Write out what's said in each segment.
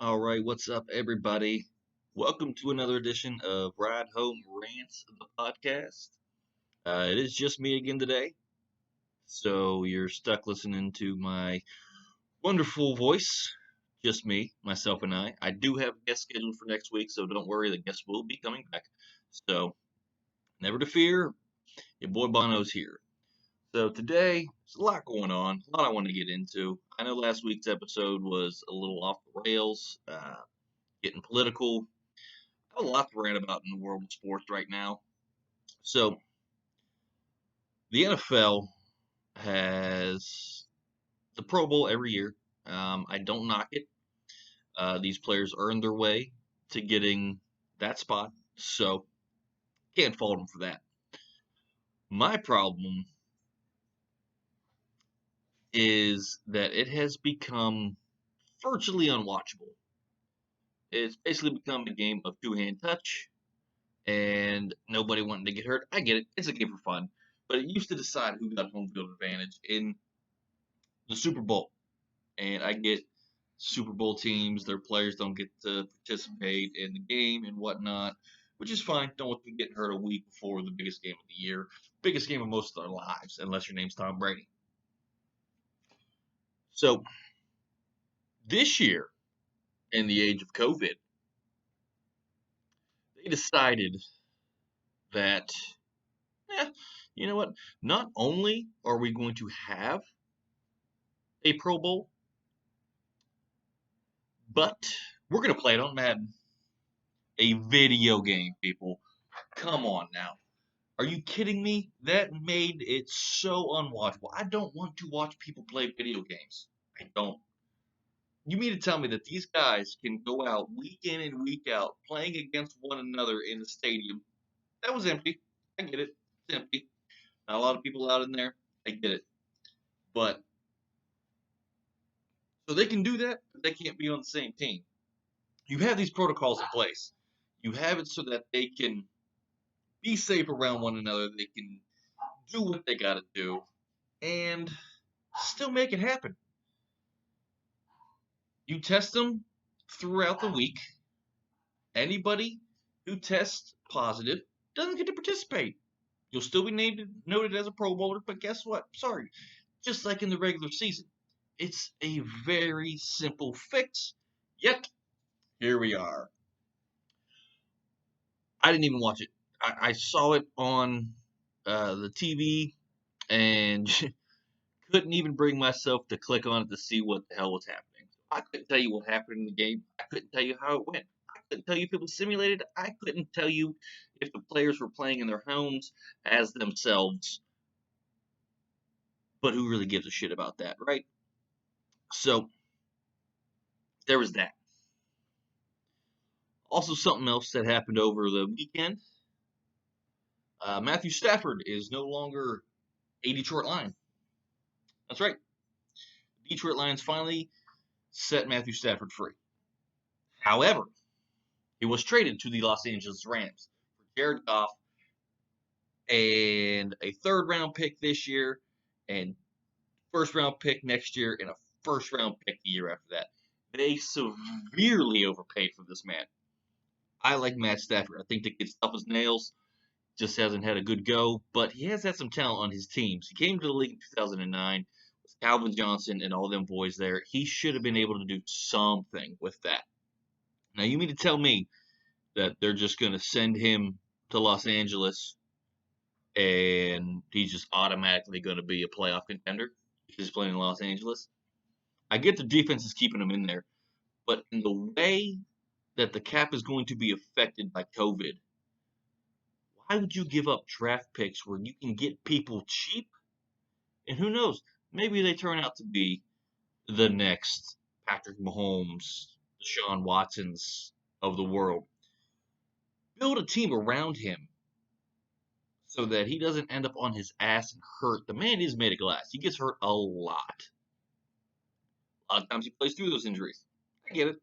All right, what's up, everybody? Welcome to another edition of Ride Home Rants, the podcast. It is just me again today, so you're stuck listening to my wonderful voice. Just me, myself, and I. I do have guests scheduled for next week, so don't worry, the guests will be coming back. So, never to fear, your boy Bono's here. So, today, there's a lot going on, a lot I want to get into. I know last week's episode was a little off the rails, getting political. A lot to rant about in the world of sports right now. So the NFL has the Pro Bowl every year. I don't knock it. These players earn their way to getting that spot, so can't fault them for that. My problem is that it has become virtually unwatchable. It's basically become a game of two-hand touch, and nobody wanting to get hurt. I get it; it's a game for fun, but it used to decide who got home field advantage in the Super Bowl. And I get Super Bowl teams, their players don't get to participate in the game and whatnot, which is fine. Don't want them getting hurt a week before the biggest game of the year, biggest game of most of their lives, unless your name's Tom Brady. So this year, in the age of COVID, they decided that, eh, you know what? Not only are we going to have a Pro Bowl, but we're going to play it on Madden, a video game, people. Come on now. Are you kidding me? That made it so unwatchable. I don't want to watch people play video games. I don't. You mean to tell me that these guys can go out week in and week out playing against one another in the stadium? That was empty. I get it. It's empty. Not a lot of people out in there. I get it. But so they can do that, but they can't be on the same team. You have these protocols in place. You have it so that they can be safe around one another. They can do what they got to do and still make it happen. You test them throughout the week. Anybody who tests positive doesn't get to participate. You'll still be noted as a Pro Bowler, but guess what? Sorry. Just like in the regular season, it's a very simple fix. Yet, here we are. I didn't even watch it. I saw it on the TV and couldn't even bring myself to click on it to see what the hell was happening. I couldn't tell you what happened in the game. I couldn't tell you how it went. I couldn't tell you if it was simulated. I couldn't tell you if the players were playing in their homes as themselves. But who really gives a shit about that, right? So there was that. Also, something else that happened over the weekend. Matthew Stafford is no longer a Detroit Lion. That's right. Detroit Lions finally set Matthew Stafford free. However, he was traded to the Los Angeles Rams for Jared Goff and a third round pick this year, and first round pick next year, and a first round pick the year after that. They severely overpaid for this man. I like Matt Stafford. I think the kid's tough as nails. Just hasn't had a good go, but he has had some talent on his teams. He came to the league in 2009 with Calvin Johnson and all them boys there. He should have been able to do something with that. Now, you mean to tell me that they're just going to send him to Los Angeles and he's just automatically going to be a playoff contender because he's playing in Los Angeles? I get the defense is keeping him in there, but in the way that the cap is going to be affected by COVID, why would you give up draft picks where you can get people cheap? And who knows? Maybe they turn out to be the next Patrick Mahomes, Deshaun Watsons of the world. Build a team around him so that he doesn't end up on his ass and hurt. The man is made of glass. He gets hurt a lot. A lot of times he plays through those injuries. I get it.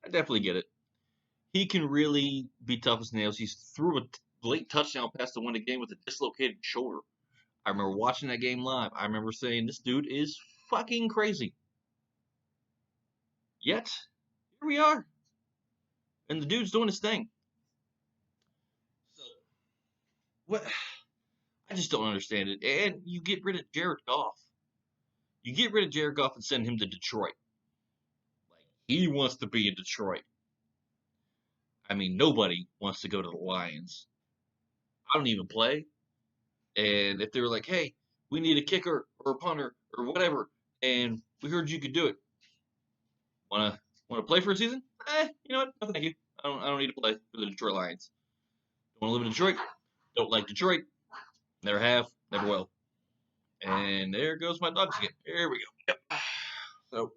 I definitely get it. He can really be tough as nails. He threw a late touchdown pass to win the game with a dislocated shoulder. I remember watching that game live. I remember saying, this dude is fucking crazy. Yet, here we are, and the dude's doing his thing. So what? I just don't understand it. And you get rid of Jared Goff. You get rid of Jared Goff and send him to Detroit. Like he wants to be in Detroit. I mean, nobody wants to go to the Lions. I don't even play. And if they were like, "Hey, we need a kicker or a punter or whatever," and we heard you could do it, wanna play for a season? You know what? No, thank you. I don't need to play for the Detroit Lions. Don't want to live in Detroit. Don't like Detroit. Never have. Never will. And there goes my dogs again. Here we go. Yep. So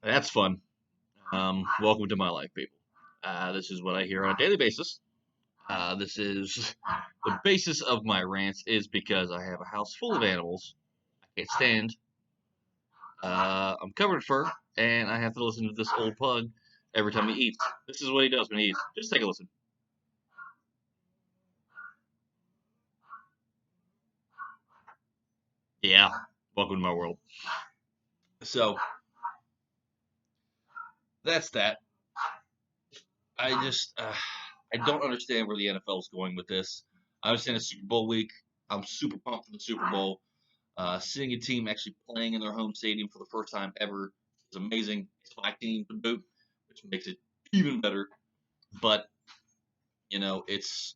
that's fun. Welcome to my life, people. This is what I hear on a daily basis. This is the basis of my rants is because I have a house full of animals. I can't stand. I'm covered in fur, and I have to listen to this old pug every time he eats. This is what he does when he eats. Just take a listen. Yeah, welcome to my world. So that's that. I just I don't understand where the NFL is going with this. I understand it's Super Bowl week. I'm super pumped for the Super Bowl. Seeing a team actually playing in their home stadium for the first time ever is amazing. It's 5 teams to boot, which makes it even better. But it's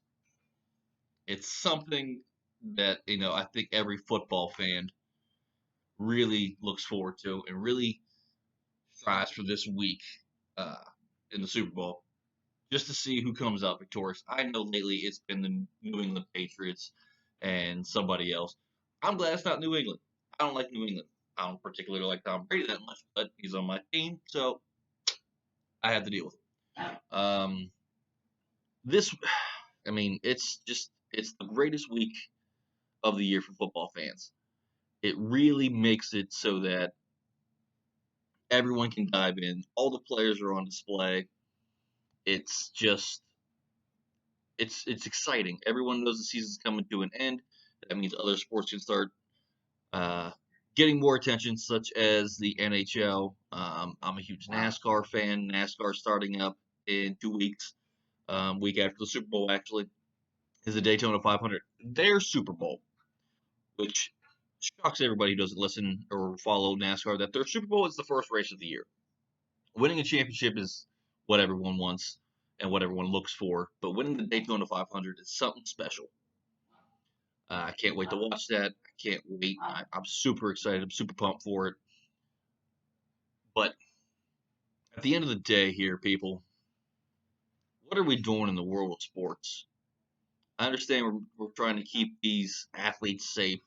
something that I think every football fan really looks forward to and really strives for this week uh, in the Super Bowl, just to see who comes out victorious. I know lately it's been the New England Patriots and somebody else. I'm glad it's not New England. I don't like New England. I don't particularly like Tom Brady that much, but he's on my team, so I have to deal with it. This, I mean, it's the greatest week of the year for football fans. It really makes it so that everyone can dive in. All the players are on display. It's just it's exciting. Everyone knows the season's coming to an end. That means other sports can start uh, getting more attention, such as the NHL. I'm a huge NASCAR fan. NASCAR starting up in 2 weeks, week after the Super Bowl actually, is the Daytona 500. Their Super Bowl, which shocks everybody who doesn't listen or follow NASCAR, that their Super Bowl is the first race of the year. Winning a championship is what everyone wants and what everyone looks for, but winning the Daytona 500 is something special. I can't wait to watch that. I can't wait. I'm super excited. I'm super pumped for it. But at the end of the day, here, people, what are we doing in the world of sports? I understand we're trying to keep these athletes safe,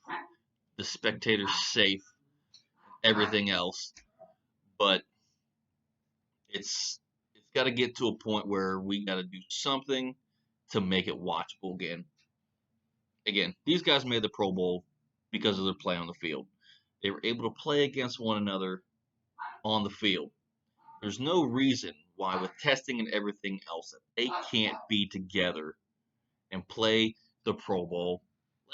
the spectators safe, everything else, but it's got to get to a point where we got to do something to make it watchable again. Again, these guys made the Pro Bowl because of their play on the field. They were able to play against one another on the field. There's no reason why, with testing and everything else, that they can't be together and play the Pro Bowl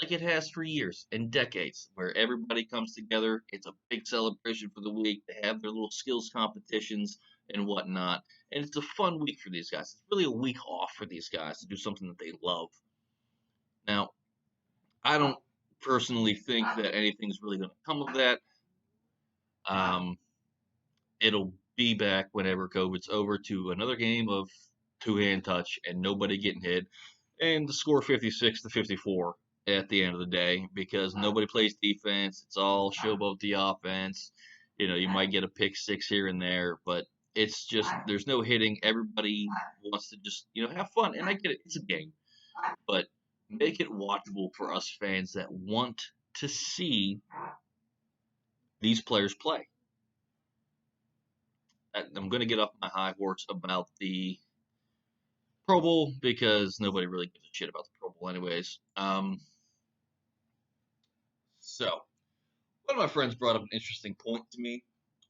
like it has for years and decades, where everybody comes together. It's a big celebration for the week. They have their little skills competitions and whatnot. And it's a fun week for these guys. It's really a week off for these guys to do something that they love. Now, I don't personally think that anything's really going to come of that. Um, it'll be back whenever COVID's over to another game of two-hand touch and nobody getting hit, and the score 56-54 at the end of the day because nobody plays defense. It's all showboat the offense. You might get a pick six here and there, but it's just there's no hitting. Everybody wants to just have fun, and I get it. It's a game, but make it watchable for us fans that want to see these players play. I'm going to get off my high horse about the Pro Bowl because nobody really gives a shit about the Pro Bowl, anyways. So one of my friends brought up an interesting point to me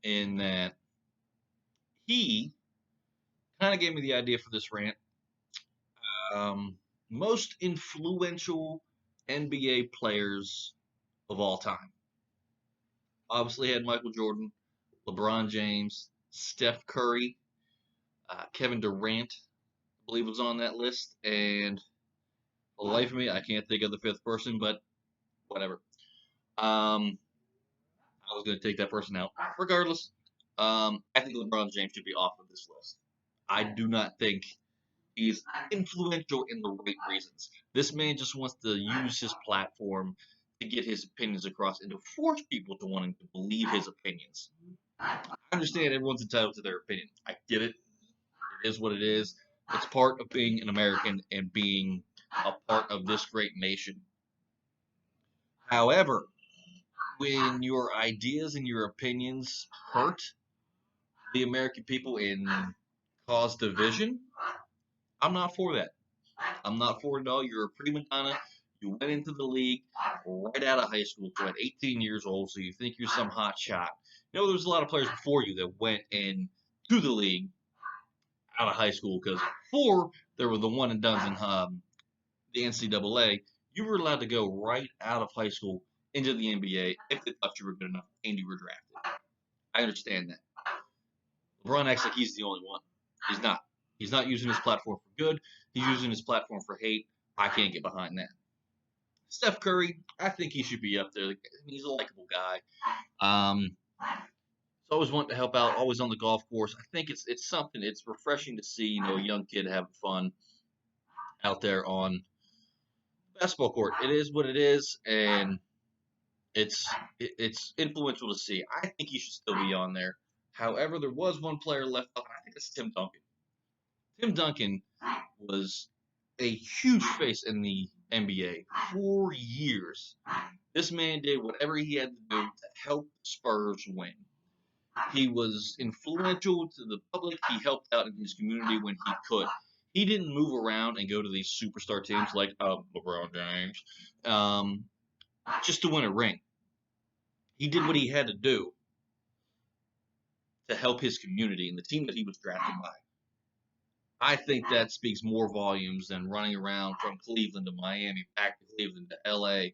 in that he kind of gave me the idea for this rant. Most influential NBA players of all time. Obviously had Michael Jordan, LeBron James, Steph Curry, Kevin Durant, I believe was on that list, and for the life of me, I can't think of the fifth person, but whatever. Um, I was going to take that person out. Regardless, I think LeBron James should be off of this list. I do not think he's influential in the right reasons. This man just wants to use his platform to get his opinions across and to force people to wanting to believe his opinions. I understand everyone's entitled to their opinion. I get it. It is what it is. It's part of being an American and being a part of this great nation. However, when your ideas and your opinions hurt the American people and cause division, I'm not for that. I'm not for it at all. You're a prima donna. You went into the league right out of high school, so at 18 years old, so you think you're some hot shot. You know, there's a lot of players before you that went in to the league out of high school because before there were the one and dones in the NCAA. You were allowed to go right out of high school into the NBA if they thought you were good enough and you were drafted. I understand that. LeBron acts like he's the only one. He's not. He's not using his platform for good. He's using his platform for hate. I can't get behind that. Steph Curry, I think he should be up there. He's a likable guy. He's always wanting to help out. Always on the golf course. I think it's something. It's refreshing to see a young kid having fun out there on the basketball court. It is what it is, and it's influential to see. I think he should still be on there. However, there was one player left off, and I think it's Tim Duncan. Tim Duncan was a huge face in the NBA for years. This man did whatever he had to do to help the Spurs win. He was influential to the public. He helped out in his community when he could. He didn't move around and go to these superstar teams like LeBron James just to win a ring. He did what he had to do to help his community and the team that he was drafted by. I think that speaks more volumes than running around from Cleveland to Miami, back to Cleveland to LA.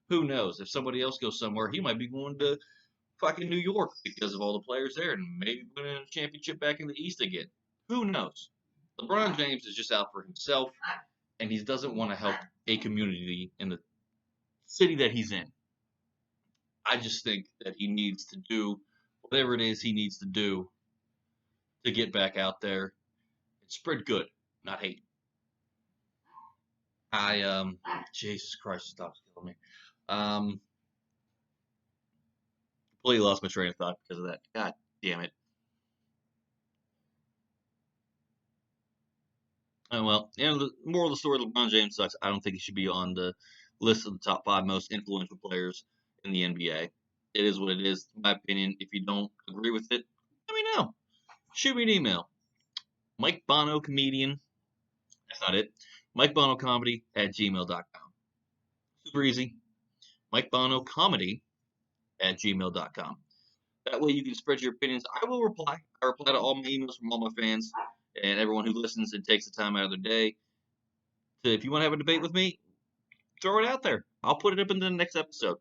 Who knows? If somebody else goes somewhere, he might be going to fucking New York because of all the players there and maybe winning a championship back in the East again. Who knows? LeBron James is just out for himself and he doesn't want to help a community in the city that he's in. I just think that he needs to do whatever it is he needs to do to get back out there and spread good, not hate. Jesus Christ, stop killing me. Completely lost my train of thought because of that. God damn it. Oh, well, the moral of the story, LeBron James sucks. I don't think he should be on the list of the top 5 most influential players in the NBA. It is what it is, in my opinion. If you don't agree with it, let me know. Shoot me an email. Mike Bono Comedian. That's not it. Mike Bono Comedy at gmail.com. Super easy. Mike Bono Comedy at gmail.com. That way you can spread your opinions. I will reply. I reply to all my emails from all my fans and everyone who listens and takes the time out of their day. So if you want to have a debate with me, throw it out there. I'll put it up in the next episode.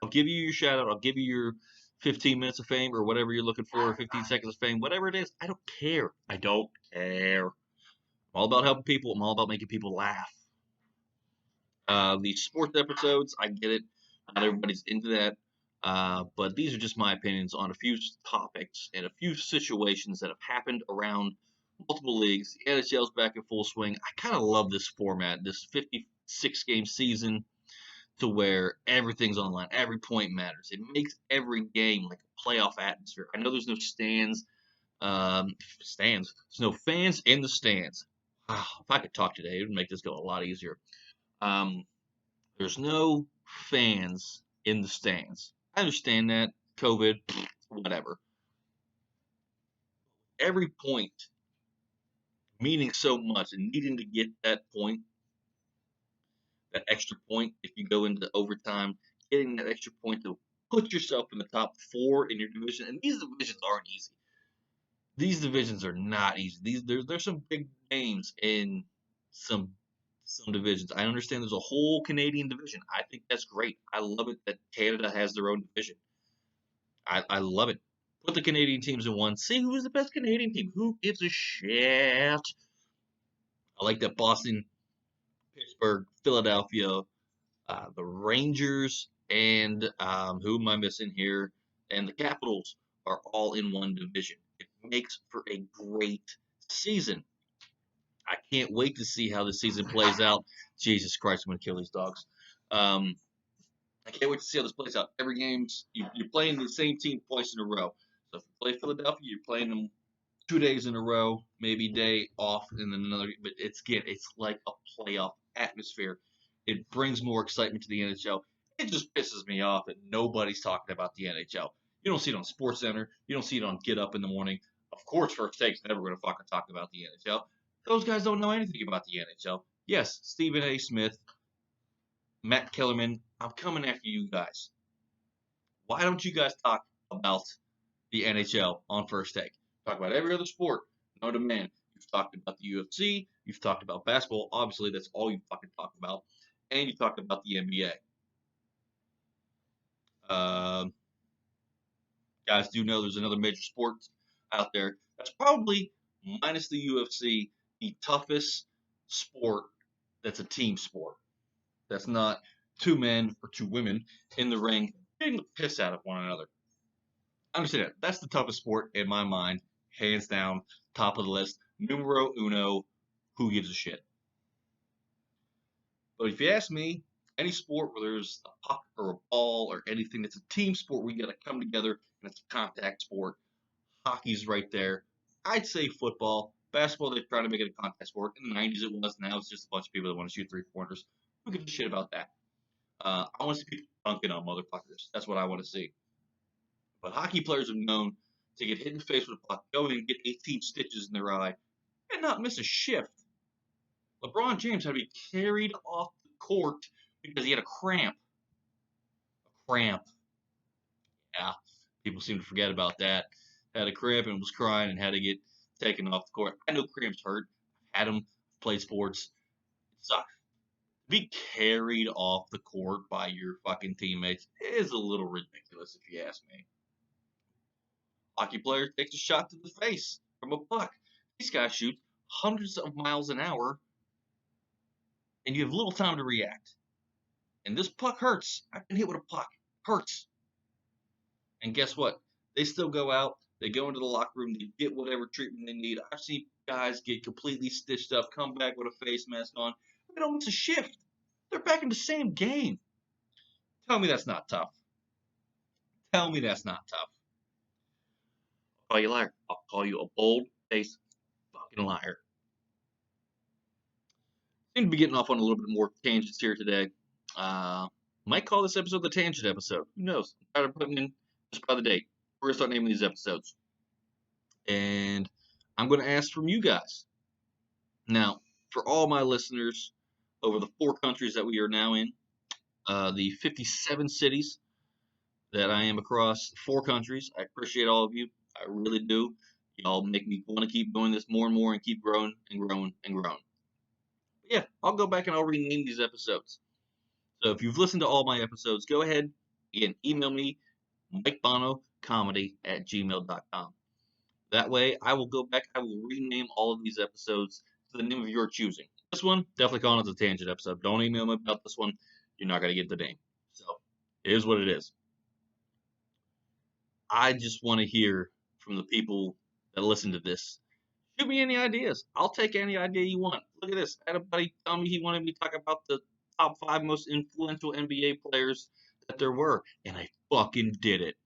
I'll give you your shout out. I'll give you your 15 minutes of fame or whatever you're looking for, 15 seconds of fame, whatever it is. I don't care. I don't care. I'm all about helping people. I'm all about making people laugh. These sports episodes, I get it. Not everybody's into that. But these are just my opinions on a few topics and a few situations that have happened around multiple leagues. The NHL's back in full swing. I kind of love this format, this 56-game season to where everything's on the line. Every point matters. It makes every game like a playoff atmosphere. I know there's no stands. Stands. There's no fans in the stands. Wow, if I could talk today, it would make this go a lot easier. There's no fans in the stands. I understand that. COVID, whatever. Every point meaning so much and needing to get that point, that extra point, if you go into overtime, getting that extra point to put yourself in the top 4 in your division. And these divisions aren't easy. These divisions are not easy. There's some big names in some divisions. I understand there's a whole Canadian division. I think that's great. I love it that Canada has their own division. I love it. Put the Canadian teams in one. See who's the best Canadian team. Who gives a shit? I like that Boston, Pittsburgh, Philadelphia, the Rangers, and who am I missing here? And the Capitals are all in one division. It makes for a great season. I can't wait to see how the season plays out. Jesus Christ, I'm gonna kill these dogs. Um, I can't wait to see how this plays out. Every game's you're playing the same team twice in a row. So if you play Philadelphia, you're playing them 2 days in a row, maybe day off, and then another. But it's like a playoff atmosphere. It brings more excitement to the NHL. It just pisses me off that nobody's talking about the NHL. You don't see it on SportsCenter. You don't see it on Get Up in the morning. Of course, First Take's never going to fucking talk about the NHL. Those guys don't know anything about the NHL. Yes, Stephen A. Smith, Matt Kellerman, I'm coming after you guys. Why don't you guys talk about the NHL on First Take? Talk about every other sport. No demand. You've talked about the UFC. You've talked about basketball. Obviously, that's all you fucking talk about. And you talked about the NBA. Guys do know there's another major sport out there that's probably, minus the UFC, the toughest sport that's a team sport. That's not two men or two women in the ring beating the piss out of one another. Understand that. That's the toughest sport in my mind, hands down, top of the list. Numero uno. Who gives a shit? But if you ask me, any sport where there's a puck or a ball or anything that's a team sport, we got to come together and it's a contact sport. Hockey's right there. I'd say football. Basketball, they try to make it a contact sport. In the 90s, it was. Now it's just a bunch of people that want to shoot three-pointers. Who gives a shit about that? I want to see people dunking on motherfuckers. That's what I want to see. But hockey players are known to get hit in the face with a puck, go in and get 18 stitches in their eye, and not miss a shift. LeBron James had to be carried off the court because he had a cramp. A cramp. Yeah, people seem to forget about that. Had a cramp and was crying and had to get taken off the court. I know cramps hurt. Had them. Played sports. It sucks. Be carried off the court by your fucking teammates is a little ridiculous if you ask me. Hockey player takes a shot to the face from a puck. These guys shoot hundreds of miles an hour, and you have little time to react. And this puck hurts. I've been hit with a puck. Hurts. And guess what? They still go out. They go into the locker room. They get whatever treatment they need. I've seen guys get completely stitched up, come back with a face mask on. They don't miss a shift. They're back in the same game. Tell me that's not tough. Tell me that's not tough. I'll call you a liar. I'll call you a bold-faced fucking liar. Seem to be getting off on a little bit more tangents here today. Might call this episode the tangent episode. Who knows? I'm tired of putting in just by the date. We're gonna start naming these episodes, and I'm gonna ask from you guys. Now, for all my listeners over the 4 countries that we are now in, the 57 cities that I am across 4 countries, I appreciate all of you. I really do. Y'all make me want to keep doing this more and more and keep growing and growing and growing. But yeah, I'll go back and I'll rename these episodes. So if you've listened to all my episodes, go ahead, again, email me, mikebono@gmail.com. That way, I will go back, I will rename all of these episodes to the name of your choosing. This one, definitely calling it the tangent episode. Don't email me about this one. You're not going to get the name. So, it is what it is. I just want to hear from the people that listen to this. Shoot me any ideas. I'll take any idea you want. Look at this. I had a buddy tell me he wanted me to talk about the top 5 most influential NBA players that there were, and I fucking did it.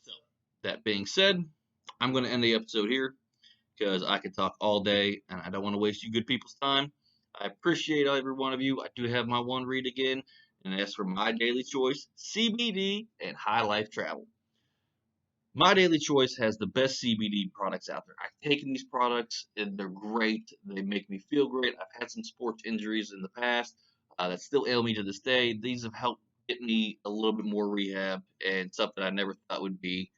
So, that being said, I'm going to end the episode here because I could talk all day and I don't want to waste you good people's time. I appreciate every one of you. I do have my one read again, and that's for my daily choice, CBD and high life travel. My Daily Choice has the best CBD products out there. I've taken these products and they're great. They make me feel great. I've had some sports injuries in the past that still ail me to this day. These have helped get me a little bit more rehab and something I never thought would be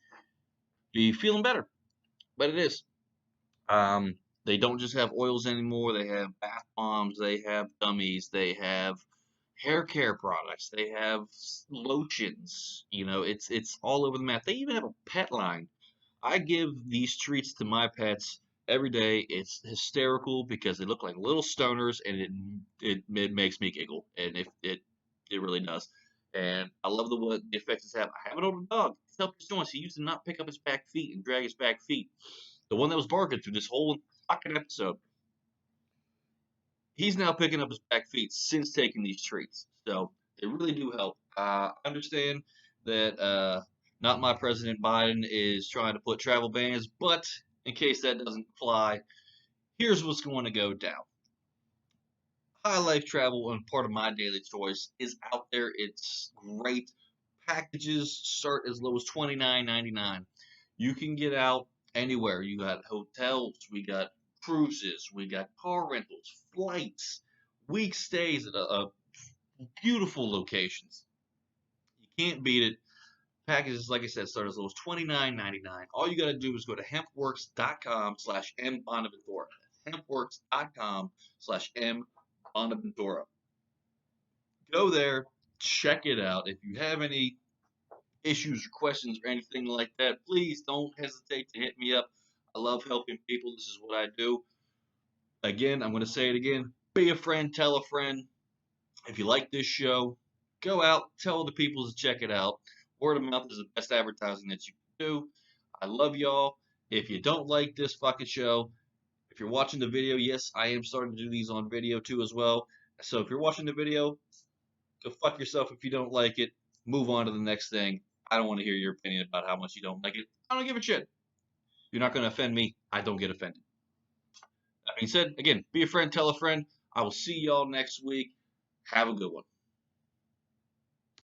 feeling better. But it is. They don't just have oils anymore. They have bath bombs. They have gummies. They have hair care products. They have lotions. You know, it's all over the map. They even have a pet line. I give these treats to my pets every day. It's hysterical because they look like little stoners, and it makes me giggle, and it really does. And I love what the effects it's have. I have an older dog. He's helped his joints. He used to not pick up his back feet and drag his back feet. The one that was barking through this whole fucking episode. He's now picking up his back feet since taking these treats. So they really do help. I understand that not my President Biden is trying to put travel bans, but in case that doesn't fly, here's what's going to go down. High Life Travel and part of my daily choice is out there. It's great. Packages start as low as $29.99. You can get out anywhere. You got hotels, we got cruises, we got car rentals, flights, week stays at beautiful locations. You can't beat it. Packages, like I said, start as low as $29.99. All you got to do is go to hempworks.com/mbonaventura. Hempworks.com/mbonaventura. Go there, check it out. If you have any issues or questions or anything like that, please don't hesitate to hit me up. I love helping people. This is what I do. Again, I'm going to say it again. Be a friend, tell a friend. If you like this show, go out, tell the people to check it out. Word of mouth is the best advertising that you can do. I love y'all. If you don't like this fucking show, if you're watching the video, yes, I am starting to do these on video too as well. So if you're watching the video, go fuck yourself if you don't like it. Move on to the next thing. I don't want to hear your opinion about how much you don't like it. I don't give a shit. You're not going to offend me. I don't get offended. That being said, again, be a friend, tell a friend. I will see y'all next week. Have a good one.